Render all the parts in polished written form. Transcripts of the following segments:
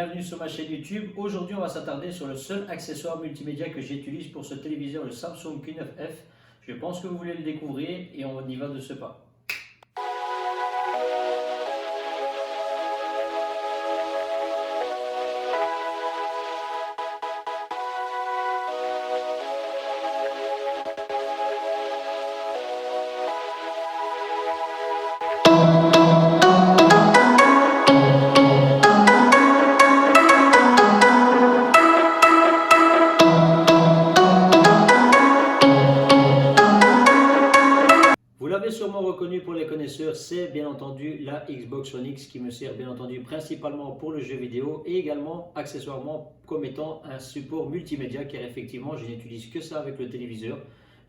bienvenue sur ma chaîne YouTube. Aujourd'hui, on va s'attarder sur le seul accessoire multimédia que j'utilise pour ce téléviseur, le Samsung Q9F. Je pense que vous voulez le découvrir et on y va de ce pas. Vous l'avez sûrement reconnu pour les connaisseurs, c'est bien entendu la Xbox One X qui me sert bien entendu principalement pour le jeu vidéo et également accessoirement comme étant un support multimédia car effectivement je n'utilise que ça avec le téléviseur.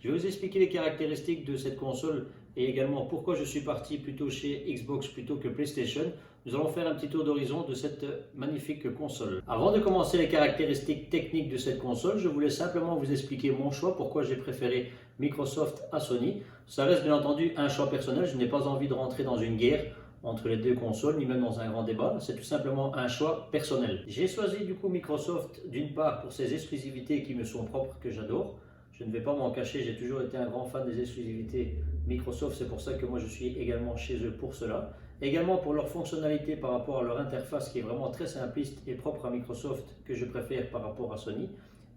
Je vais vous expliquer les caractéristiques de cette console et également pourquoi je suis parti plutôt chez Xbox plutôt que PlayStation. Nous allons faire un petit tour d'horizon de cette magnifique console. Avant de commencer les caractéristiques techniques de cette console, je voulais simplement vous expliquer mon choix, pourquoi j'ai préféré Microsoft à Sony. Ça reste bien entendu un choix personnel, je n'ai pas envie de rentrer dans une guerre entre les deux consoles, ni même dans un grand débat, c'est tout simplement un choix personnel. J'ai choisi du coup Microsoft d'une part pour ses exclusivités qui me sont propres, que j'adore. Je ne vais pas m'en cacher, j'ai toujours été un grand fan des exclusivités Microsoft, c'est pour ça que moi je suis également chez eux pour cela. Également pour leur fonctionnalité par rapport à leur interface qui est vraiment très simpliste et propre à Microsoft que je préfère par rapport à Sony.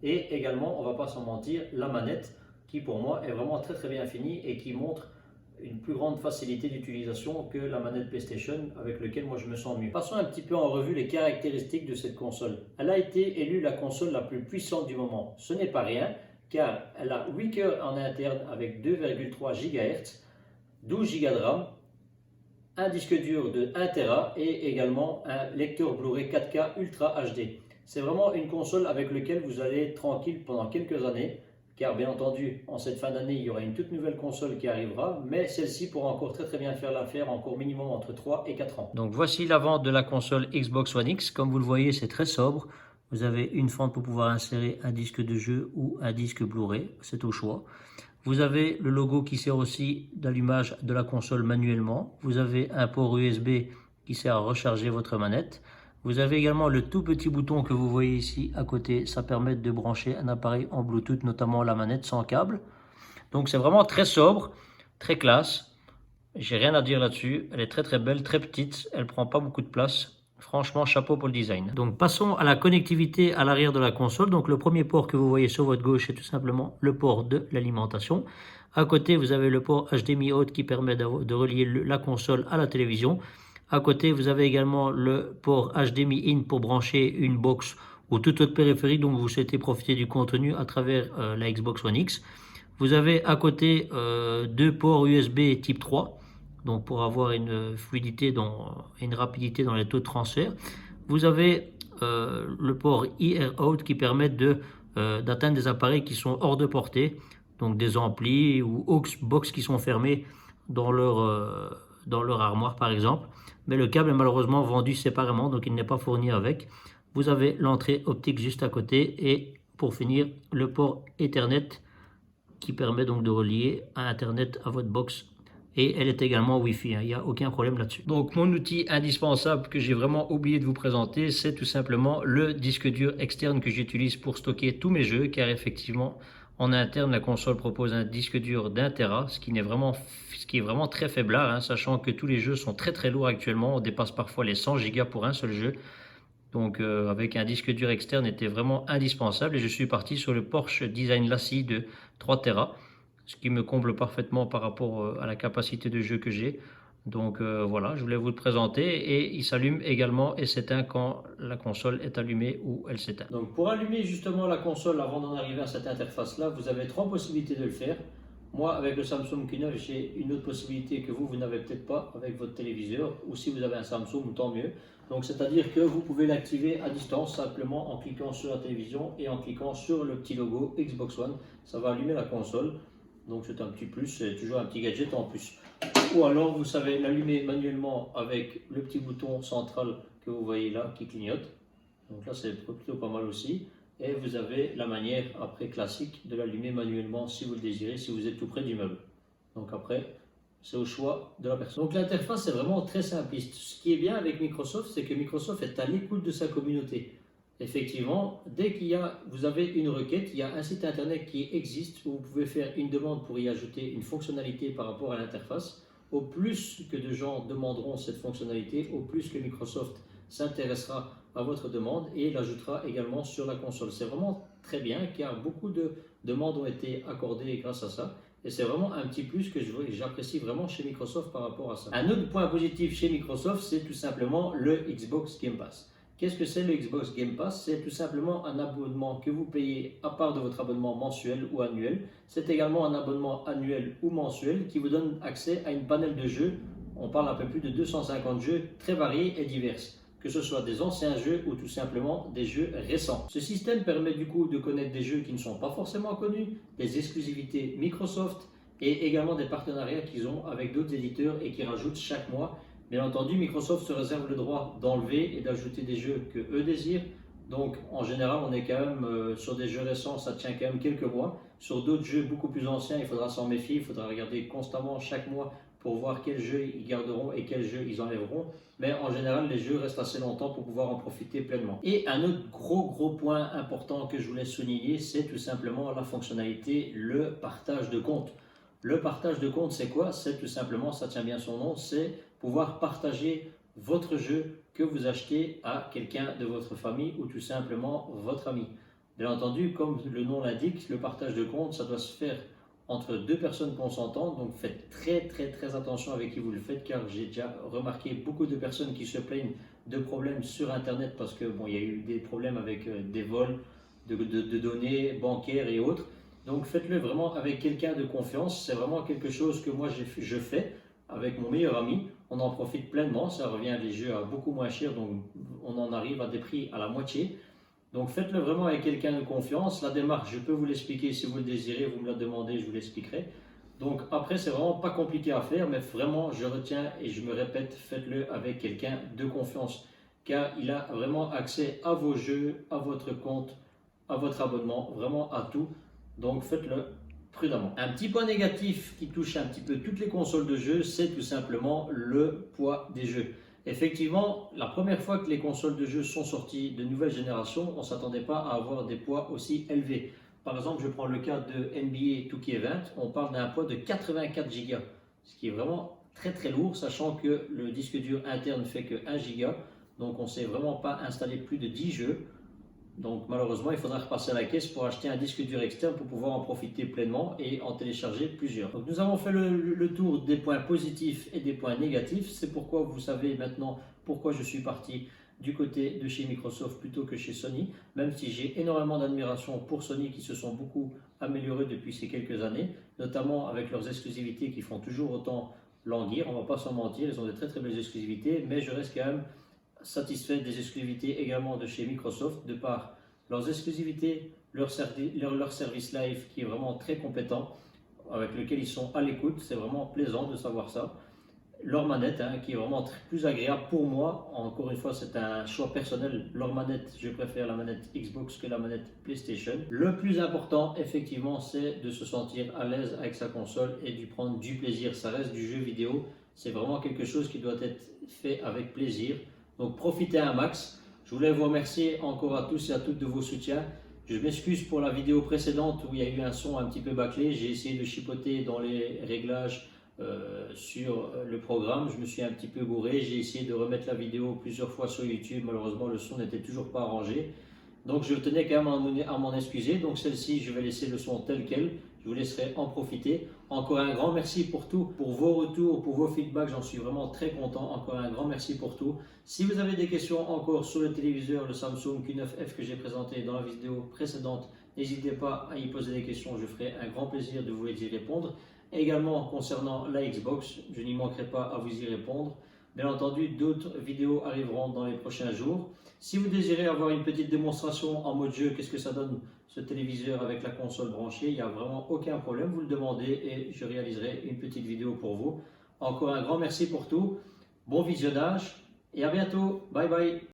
Et également, on ne va pas s'en mentir, la manette qui pour moi est vraiment très bien finie et qui montre une plus grande facilité d'utilisation que la manette PlayStation avec laquelle moi je me sens mieux. Passons un petit peu en revue les caractéristiques de cette console. Elle a été élue la console la plus puissante du moment. Ce n'est pas rien car elle a 8 cœurs en interne avec 2,3 GHz, 12 Go de RAM, un disque dur de 1 Tera et également un lecteur Blu-ray 4K Ultra HD. C'est vraiment une console avec laquelle vous allez être tranquille pendant quelques années car bien entendu, en cette fin d'année, il y aura une toute nouvelle console qui arrivera, mais celle-ci pourra encore très bien faire l'affaire, encore minimum entre 3 et 4 ans. Donc voici l'avant de la console Xbox One X. Comme vous le voyez, c'est très sobre. Vous avez une fente pour pouvoir insérer un disque de jeu ou un disque Blu-ray, c'est au choix. Vous avez le logo qui sert aussi d'allumage de la console manuellement. Vous avez un port USB qui sert à recharger votre manette. Vous avez également le tout petit bouton que vous voyez ici à côté. Ça permet de brancher un appareil en Bluetooth, notamment la manette sans câble. Donc c'est vraiment très sobre, très classe. J'ai rien à dire là-dessus. Elle est très belle, très petite. Elle prend pas beaucoup de place. Franchement, chapeau pour le design. Donc passons à la connectivité à l'arrière de la console. Donc le premier port que vous voyez sur votre gauche, c'est tout simplement le port de l'alimentation. À côté, vous avez le port HDMI out qui permet de relier la console à la télévision. À côté, vous avez également le port HDMI in pour brancher une box ou tout autre périphérique dont vous souhaitez profiter du contenu à travers la Xbox One X. Vous avez à côté deux ports USB type 3, donc pour avoir une fluidité, une rapidité dans les taux de transfert. Vous avez le port IR out qui permet d'atteindre des appareils qui sont hors de portée, donc des amplis ou aux box qui sont fermés dans leur armoire par exemple. Mais le câble est malheureusement vendu séparément, donc il n'est pas fourni avec. Vous avez l'entrée optique juste à côté et pour finir, le port Ethernet qui permet donc de relier à Internet à votre box. Et elle est également Wi-Fi, il n'y a aucun problème là-dessus. Donc mon outil indispensable que j'ai vraiment oublié de vous présenter, c'est tout simplement le disque dur externe que j'utilise pour stocker tous mes jeux, car effectivement, en interne, la console propose un disque dur d'1 Tera, ce qui est vraiment très faiblard, hein, sachant que tous les jeux sont très lourds actuellement, on dépasse parfois les 100 Go pour un seul jeu. Donc avec un disque dur externe était vraiment indispensable et je suis parti sur le Porsche Design Lassi de 3 Tera, ce qui me comble parfaitement par rapport à la capacité de jeu que j'ai. Donc voilà, je voulais vous le présenter et il s'allume également et s'éteint quand la console est allumée ou elle s'éteint. Donc pour allumer justement la console avant d'en arriver à cette interface là, vous avez trois possibilités de le faire. Moi, avec le Samsung Q9, j'ai une autre possibilité que vous n'avez peut-être pas avec votre téléviseur, ou si vous avez un Samsung, tant mieux. Donc, c'est-à-dire que vous pouvez l'activer à distance simplement en cliquant sur la télévision et en cliquant sur le petit logo Xbox One. Ça va allumer la console. Donc, c'est un petit plus, c'est toujours un petit gadget en plus. Ou alors, vous savez l'allumer manuellement avec le petit bouton central que vous voyez là qui clignote. Donc là, c'est plutôt pas mal aussi. Et vous avez la manière après classique de l'allumer manuellement si vous le désirez, si vous êtes tout près du meuble. Donc après, c'est au choix de la personne. Donc l'interface est vraiment très simpliste. Ce qui est bien avec Microsoft, c'est que Microsoft est à l'écoute de sa communauté. Effectivement, dès vous avez une requête, il y a un site internet qui existe où vous pouvez faire une demande pour y ajouter une fonctionnalité par rapport à l'interface. Au plus que de gens demanderont cette fonctionnalité, au plus que Microsoft s'intéressera à votre demande et l'ajoutera également sur la console. C'est vraiment très bien car beaucoup de demandes ont été accordées grâce à ça. Et c'est vraiment un petit plus que j'apprécie vraiment chez Microsoft par rapport à ça. Un autre point positif chez Microsoft, c'est tout simplement le Xbox Game Pass. Qu'est-ce que c'est le Xbox Game Pass? C'est tout simplement un abonnement que vous payez à part de votre abonnement mensuel ou annuel. C'est également un abonnement annuel ou mensuel qui vous donne accès à une panel de jeux. On parle un peu plus de 250 jeux très variés et divers, que ce soit des anciens jeux ou tout simplement des jeux récents. Ce système permet du coup de connaître des jeux qui ne sont pas forcément connus, des exclusivités Microsoft et également des partenariats qu'ils ont avec d'autres éditeurs et qui rajoutent chaque mois. Bien entendu, Microsoft se réserve le droit d'enlever et d'ajouter des jeux que eux désirent. Donc, en général, on est quand même sur des jeux récents, ça tient quand même quelques mois. Sur d'autres jeux beaucoup plus anciens, il faudra s'en méfier, il faudra regarder constamment chaque mois pour voir quels jeux ils garderont et quels jeux ils enlèveront. Mais en général, les jeux restent assez longtemps pour pouvoir en profiter pleinement. Et un autre gros point important que je voulais souligner, c'est tout simplement la fonctionnalité, le partage de compte. Le partage de compte, c'est quoi? C'est tout simplement, ça tient bien son nom, c'est pouvoir partager votre jeu que vous achetez à quelqu'un de votre famille ou tout simplement votre ami. Bien entendu, comme le nom l'indique, le partage de compte, ça doit se faire entre deux personnes consentantes, donc faites très attention avec qui vous le faites, car j'ai déjà remarqué beaucoup de personnes qui se plaignent de problèmes sur internet parce que bon, il y a eu des problèmes avec des vols de données bancaires et autres. Donc faites-le vraiment avec quelqu'un de confiance, c'est vraiment quelque chose que moi je fais avec mon meilleur ami, on en profite pleinement, ça revient à des jeux à beaucoup moins cher, donc on en arrive à des prix à la moitié. Donc faites-le vraiment avec quelqu'un de confiance. La démarche, je peux vous l'expliquer si vous le désirez, vous me la demandez, je vous l'expliquerai. Donc après, c'est vraiment pas compliqué à faire, mais vraiment, je retiens et je me répète, faites-le avec quelqu'un de confiance, car il a vraiment accès à vos jeux, à votre compte, à votre abonnement, vraiment à tout. Donc faites-le prudemment. Un petit point négatif qui touche un petit peu toutes les consoles de jeux, c'est tout simplement le poids des jeux. Effectivement, la première fois que les consoles de jeux sont sorties de nouvelle génération, on ne s'attendait pas à avoir des poids aussi élevés. Par exemple, je prends le cas de NBA 2K20, on parle d'un poids de 84 Go, ce qui est vraiment très lourd, sachant que le disque dur interne fait que 1 Go, donc on ne s'est vraiment pas installé plus de 10 jeux. Donc malheureusement, il faudra repasser à la caisse pour acheter un disque dur externe pour pouvoir en profiter pleinement et en télécharger plusieurs. Donc nous avons fait le tour des points positifs et des points négatifs. C'est pourquoi vous savez maintenant pourquoi je suis parti du côté de chez Microsoft plutôt que chez Sony, même si j'ai énormément d'admiration pour Sony qui se sont beaucoup améliorés depuis ces quelques années, notamment avec leurs exclusivités qui font toujours autant languir. On ne va pas s'en mentir, ils ont de très belles exclusivités, mais je reste quand même satisfait des exclusivités également de chez Microsoft de par leurs exclusivités, leur service live qui est vraiment très compétent, avec lequel ils sont à l'écoute, c'est vraiment plaisant de savoir ça. Leur manette qui est vraiment plus agréable pour moi, encore une fois c'est un choix personnel, leur manette, je préfère la manette Xbox que la manette PlayStation. Le plus important effectivement c'est de se sentir à l'aise avec sa console et de prendre du plaisir, ça reste du jeu vidéo, c'est vraiment quelque chose qui doit être fait avec plaisir. Donc profitez un max. Je voulais vous remercier encore à tous et à toutes de vos soutiens. Je m'excuse pour la vidéo précédente où il y a eu un son un petit peu bâclé. J'ai essayé de chipoter dans les réglages sur le programme. Je me suis un petit peu gouré. J'ai essayé de remettre la vidéo plusieurs fois sur YouTube. Malheureusement, le son n'était toujours pas arrangé. Donc je tenais quand même à m'en excuser. Donc celle-ci, je vais laisser le son tel quel. Je vous laisserai en profiter. Encore un grand merci pour tout, pour vos retours, pour vos feedbacks. J'en suis vraiment très content. Encore un grand merci pour tout. Si vous avez des questions encore sur le téléviseur, le Samsung Q9F que j'ai présenté dans la vidéo précédente, n'hésitez pas à y poser des questions. Je ferai un grand plaisir de vous y répondre. Également concernant la Xbox, je n'y manquerai pas à vous y répondre. Bien entendu, d'autres vidéos arriveront dans les prochains jours. Si vous désirez avoir une petite démonstration en mode jeu, qu'est-ce que ça donne ce téléviseur avec la console branchée, il n'y a vraiment aucun problème, vous le demandez et je réaliserai une petite vidéo pour vous. Encore un grand merci pour tout, bon visionnage et à bientôt, bye bye.